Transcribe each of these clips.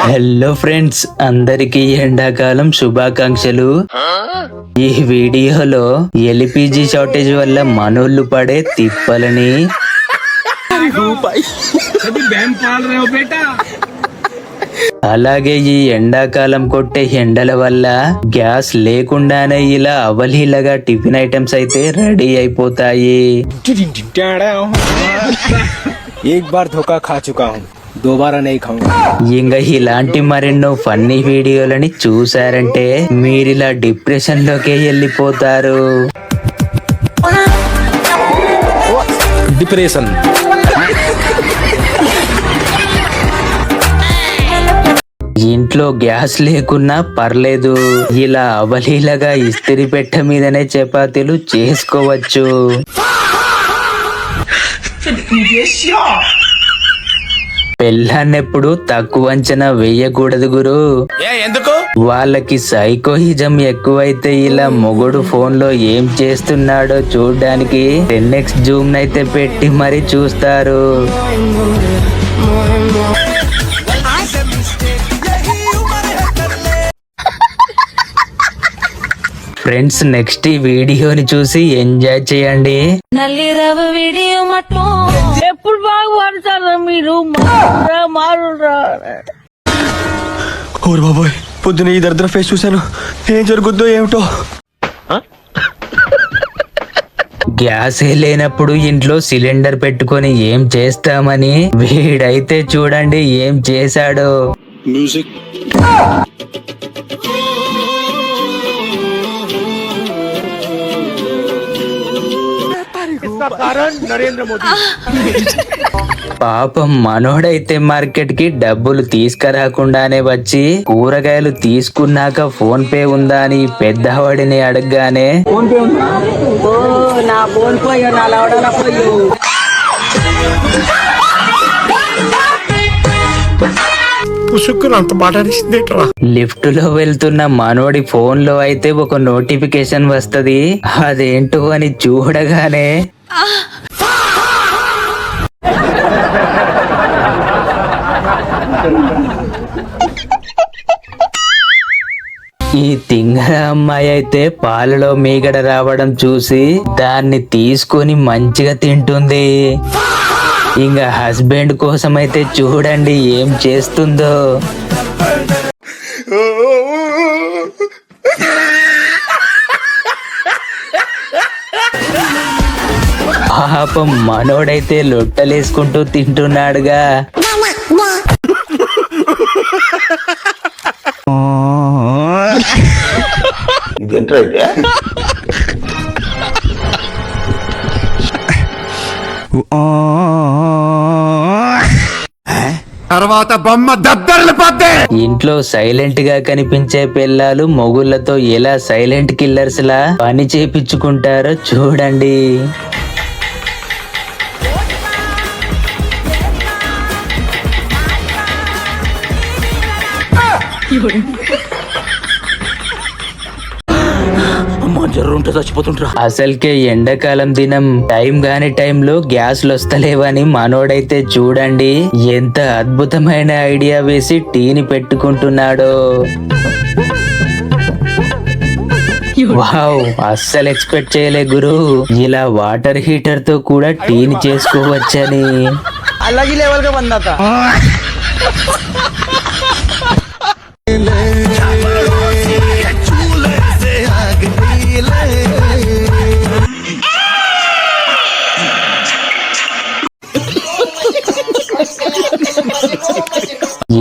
Hello friends, అందరికి ఎండాకాలం శుభాకాంక్షలు. ఈ వీడియోలో ఎల్పిజి షార్టేజ్ వల్ల మనోళ్ళు పడే తిప్పలని, అలాగే ఈ ఎండాకాలం కొట్టే ఎండల వల్ల గ్యాస్ లేకుండానే ఇలా అవలీలగా టిఫిన్ ఐటమ్స్ అయితే రెడీ అయిపోతాయి. एक बार धोखा खा चुका हूँ, दोबारा नहीं खाऊंगा. ఇంకా ఇలాంటి మరెన్నో ఫన్నీ వీడియోలని చూసారంటే మీరిలా డిప్రెషన్ లోకే వెళ్ళిపోతారు. डिप्रेशन. ఇంట్లో గ్యాస్ లేకున్నా పర్లేదు, ఇలా అవలీలగా ఇస్తిరి పెట్టె మీదనే చపాతీలు చేసుకోవచ్చు. పెళ్ళాన్నెప్పుడు తక్కువ అంచనా వేయకూడదు గురు. ఎందుకు? వాళ్ళకి సైకోయిజం ఎక్కువైతే ఇలా మొగుడు ఫోన్ లో ఏం చేస్తున్నాడో చూడడానికి 10x జూమ్ నైతే పెట్టి మరి చూస్తారు. ఫ్రెండ్స్, నెక్స్ట్ ఈ వీడియోని చూసి ఎంజాయ్ చేయండి. నల్లి రవ వీడియో మట్టు ఎప్పుడు బాగా పడతారా మీరు? మారురా ఓర్ బాబోయ్, పొద్దున ఈ దరిద్ర ఫేస్ చూశాను. ఏం జరుగుద్దో ఏమిటో. గ్యాసే లేనప్పుడు ఇంట్లో సిలిండర్ పెట్టుకొని ఏం చేస్తామని వీడైతే చూడండి ఏం చేశాడో. పాపం మనోడైతే మార్కెట్ కి డబ్బులు తీసుకురాకుండానే వచ్చి కూరగాయలు తీసుకున్నాక ఫోన్ పే ఉందా అని పెద్దవాడిని అడగగానే లిఫ్ట్ లో వెళ్తున్న మనోడి ఫోన్ లో అయితే ఒక నోటిఫికేషన్ వస్తది. అదేంటో అని చూడగానే ఈ తింగర అమ్మాయి అయితే పాలలో మీగడ రావడం చూసి దాన్ని తీసుకొని మంచిగా తింటుంది. ఇంకా హస్బెండ్ కోసం అయితే చూడండి ఏం చేస్తుందో. పాపం మనోడైతే లొట్టలేసుకుంటూ తింటున్నాడుగా. తర్వాత బొమ్మ దద్దరిల్లిపోద్ది. ఇంట్లో సైలెంట్ గా కనిపించే పిల్లలు మొగుళ్ళతో ఎలా సైలెంట్ కిల్లర్స్ లా పని చేపించుకుంటారో చూడండి. అసలుకే ఎండాకాలం దినం టైం గాని టైంలో గ్యాస్లు వస్తలేవని మనోడైతే చూడండి ఎంత అద్భుతమైన ఐడియా వేసి టీని పెట్టుకుంటున్నాడో. వావ్, అస్సలు ఎక్స్పెక్ట్ చేయలే గురు, ఇలా వాటర్ హీటర్ తో కూడా టీని చేసుకోవచ్చని. అలాగే లెవెల్ గా బందాత.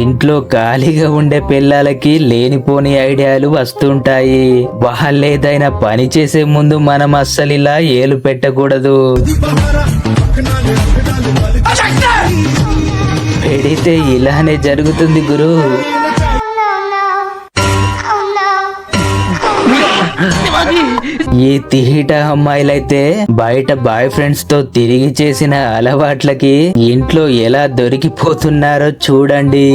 ఇంట్లో ఖాళీగా ఉండే పిల్లలకి లేనిపోని ఐడియాలు వస్తుంటాయి. వాళ్ళేదైనా పని చేసే ముందు మనం అస్సలు ఇలా ఏలు పెట్టకూడదు. పెడితే ఇలానే జరుగుతుంది గురు. ఈ తీట అమ్మాయిలైతే బయట బాయ్ ఫ్రెండ్స్ తో తిరిగి చేసిన అలవాట్లకి ఇంట్లో ఎలా దొరికిపోతున్నారో చూడండి.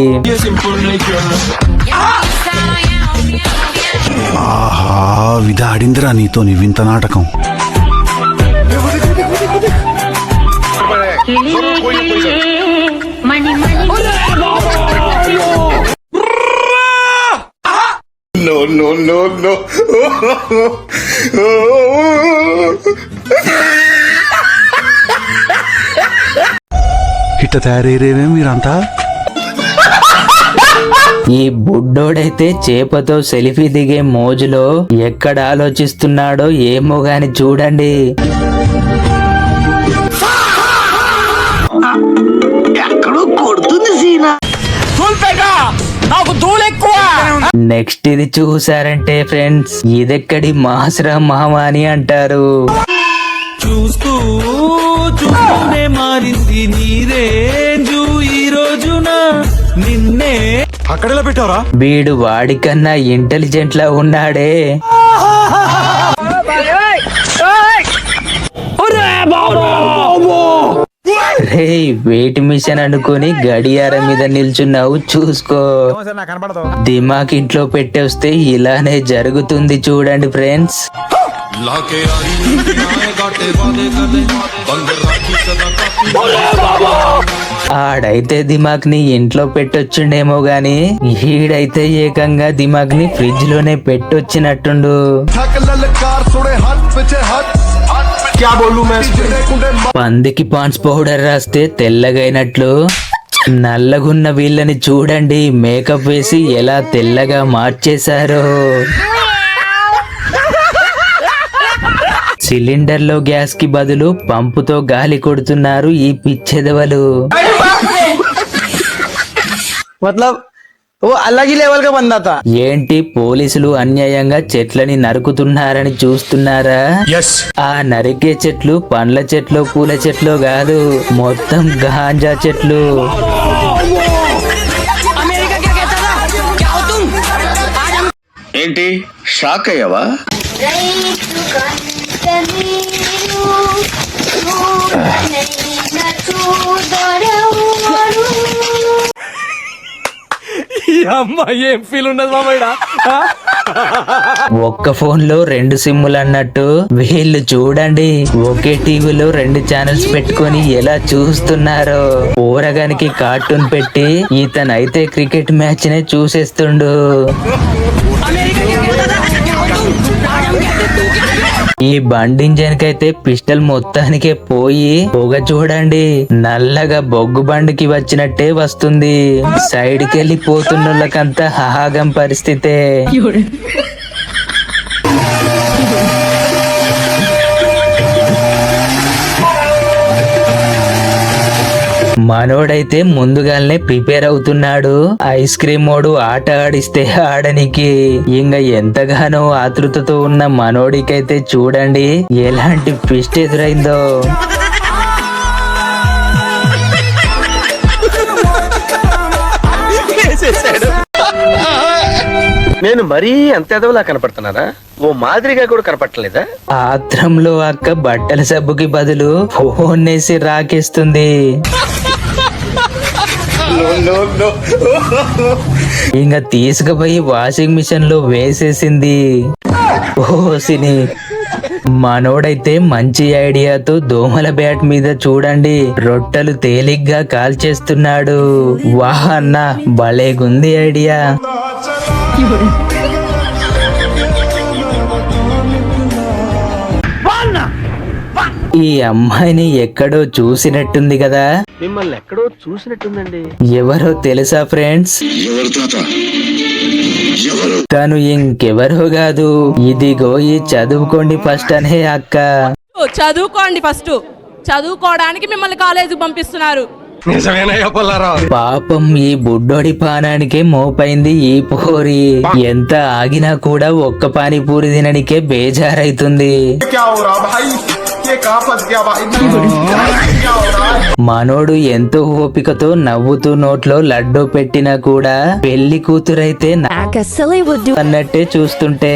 ఆహా, విధాడిందిరా నీతో నీ వింత నాటకం. ఇట్ట తయారయ్యేవే మీరంతా. ఈ బుడ్డోడైతే చేపతో సెల్ఫీ దిగే మోజులో ఎక్కడ ఆలోచిస్తున్నాడో ఏమో గాని చూడండి. నెక్స్ట్ ఇది చూసారంటే ఫ్రెండ్స్, ఇదెక్కడి మాసరా మామ అని అంటారు. చూస్తూ చూస్తూనే మారింది నీరేంజు ఈ రోజున నిన్నే. అక్కడెలా పెట్టావరా? వీడు వాడికన్నా ఇంటెలిజెంట్ లా ఉన్నాడే. రే వెయిట్ మిషన్ అనుకుని గడియారం మీద నిల్చున్నావు చూసుకో. దిమాక్ ఇంట్లో పెట్టేస్తే ఇలానే జరుగుతుంది చూడండి ఫ్రెండ్స్. ఆడైతే దిమాగ్ ని ఇంట్లో పెట్టొచ్చుండేమో గాని ఈడైతే ఏకంగా దిమాగ్ ని ఫ్రిడ్జ్ లోనే పెట్టొచ్చినట్టుండు. పందికి పాన్స్ పౌడర్ రాస్తే తెల్లగైనట్లు నల్లగున్న వీళ్ళని చూడండి మేకప్ వేసి ఎలా తెల్లగా మార్చేశారో. సిలిండర్ లో గ్యాస్ కి బదులు పంపుతో గాలి కొడుతున్నారు ఈ పిచ్చెదవలు. ఏంటి పోలీసులు అన్యాయంగా చెట్లని నరుకుతున్నారని చూస్తున్నారా? ఆ నరికే చెట్లు పండ్ల చెట్లు పూల చెట్లు కాదు, మొత్తం గాంజా చెట్లు. ఏంటి షాక్ అయ్యావా? ఏం ఫీల్ ఉండదు మామయ్య. ఒక్క ఫోన్ లో 2 సిమ్ములు అన్నట్టు వీళ్ళు చూడండి ఒకే టీవీలో 2 ఛానల్స్ పెట్టుకొని ఎలా చూస్తున్నారో. ఊరగానికి కార్టూన్ పెట్టి ఇతనైతే క్రికెట్ మ్యాచ్ నే చూసేస్తుండు. ఈ బండి ఇంజన్ కైతే పిస్టల్ మొత్తానికే పోయి పొగ చూడండి నల్లగా బొగ్గు బండికి వచ్చినట్టే వస్తుంది. సైడ్ కి వెళ్ళిపోతున్నోళ్ళకంతా హాగం పరిస్థితే. మనోడైతే ముందుగానే ప్రిపేర్ అవుతున్నాడు. ఐస్ క్రీమ్ మోడు ఆట ఆడిస్తే ఆడనికి. ఇంకా ఎంతగానో ఆతృతతో ఉన్న మనోడికైతే చూడండి ఎలాంటి ట్విస్ట్ ఎదురైందో. నేను మరీ అంత ఎదవలా కనపడుతున్నారా? ఓ మాదిరిగా కూడా కనపడలేదా? ఆత్రంలో అక్క బట్టల సబ్బుకి బదులు ఫోన్ వేసి రాకేస్తుంది. ఇంకా తీసుకుపోయి వాషింగ్ మిషన్ లో వేసేసింది. ఓసిని మనోడైతే మంచి ఐడియాతో దోమల బ్యాట్ మీద చూడండి రొట్టెలు తేలిగ్గా కాల్చేస్తున్నాడు. వాహ్ అన్న భలేగుంది ఐడియా. ఈ అమ్మాయిని ఎక్కడో చూసినట్టుంది కదా. మిమ్మల్ని ఎక్కడో చూసినట్టుందండి. ఎవరో తెలుసా ఫ్రెండ్స్? తను ఇంకెవరో కాదు, ఇదిగో ఈ చదువుకోండి ఫస్ట్ అనే అక్క. చదువుకోండి ఫస్ట్, చదువుకోవడానికి మిమ్మల్ని కాలేజీకి పంపిస్తున్నారు. పాపం ఈ బుడ్డోడి పానానికే మోపైంది ఈ పోరి. ఎంత ఆగినా కూడా ఒక్క పానీపూరి తిననికే బేజారైతుంది. మనోడు ఎంతో ఓపికతో నవ్వుతూ నోట్లో లడ్డూ పెట్టినా కూడా పెళ్లి కూతురైతే అన్నట్టే చూస్తుంటే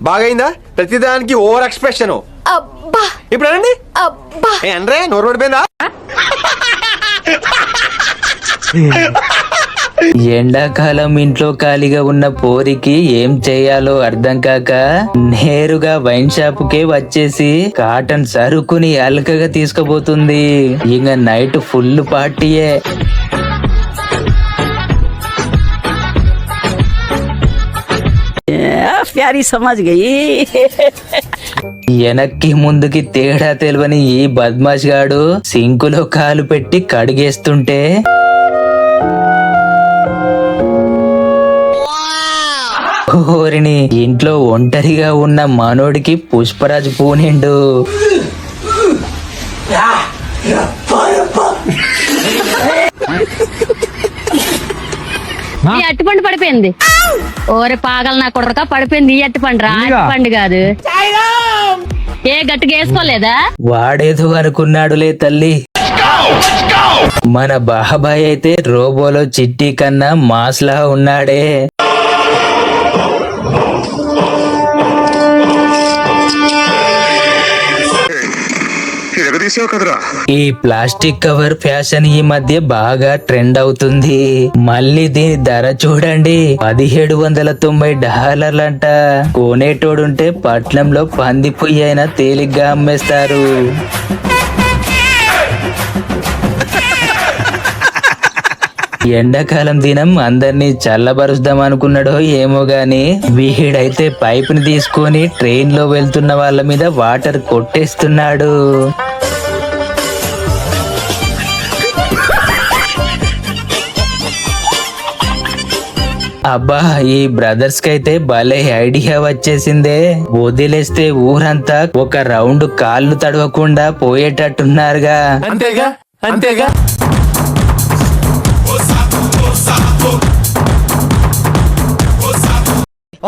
బాగైందా? ప్రతిదానికి ఓవర్ ఎక్స్ప్రెషన్. ఇప్పుడు అనండి నోరు పడిపోయిందా? ఎండాకాలం ఇంట్లో ఖాళీగా ఉన్న పోరికి ఏం చేయాలో అర్థం కాక నేరుగా వైన్ షాప్ కే వచ్చేసి కాటన్ సరుకుని అల్కగా తీసుకుపోతుంది. ఇంకా నైట్ ఫుల్ పార్టీయే. ప్యారీ సమాజ్ గయి. వెనక్కి ముందుకి తేడా తెలియని ఈ బద్మాష్ గాడు సింకులో కాలు పెట్టి కడిగేస్తుంటే ఓరిని ఇంట్లో ఒంటరిగా ఉన్న మనోడికి పుష్పరాజు పూనిండు. ఈ అట్టిపండు పడిపోయింది. ఓరే పాగల నా కొడక పడిపోయింది. ఈ అట్టిపండు రా, అట్టిపండు కాదు. ఏ గట్టిగా వేసుకోలేదా? వాడేదో అనుకున్నాడులే తల్లి. మన బాబాయ్ అయితే రోబోలో చిట్టి కన్నా మాస్లా ఉన్నాడే. ఈ ప్లాస్టిక్ కవర్ ఫ్యాషన్ ఈ మధ్య బాగా ట్రెండ్ అవుతుంది. మళ్ళీ దీని ధర చూడండి, $1790 కొనేటోడుంటే పట్నంలో పంది పొయ్యి అయినా తేలిగ్గా అమ్మేస్తారు. ఎండాకాలం దినం అందరినీ చల్లబరుద్దాం అనుకున్నాడో ఏమో గాని వీడైతే పైప్ ని తీసుకొని ట్రైన్ లో వెళ్తున్న వాళ్ళ మీద వాటర్ కొట్టేస్తున్నాడు. అబ్బా, ఈ బ్రదర్స్ కైతే భలే ఐడియా వచ్చేసిందే. వదిలేస్తే ఊరంతా ఒక రౌండ్ కాళ్ళు తడవకుండా పోయేటట్టున్నారుగా. అంతేగా అంతేగా.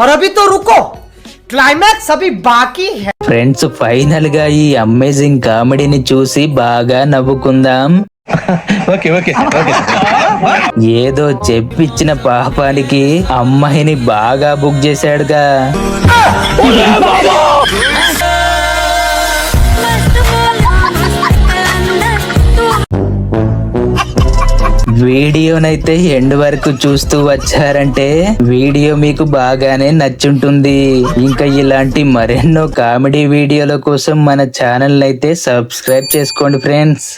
और अभी तो रुको, क्लाइमैक्स अभी बाकी है. ఫ్రెండ్స్, ఫైనల్ గా ఈ అమేజింగ్ కామెడీని చూసి బాగా నవ్వుకుందాం. ఏదో చెప్పిచ్చిన పాపానికి అమ్మాయిని బాగా బుక్ చేశాడుగా. వీడియోనైతే ఎండ్ వరకు చూస్తూ వచ్చారంటే వీడియో మీకు బాగానే నచ్చుంటుంది. ఇంకా ఇలాంటి మరెన్నో కామెడీ వీడియోల కోసం మన ఛానల్ అయితే సబ్స్క్రైబ్ చేసుకోండి ఫ్రెండ్స్.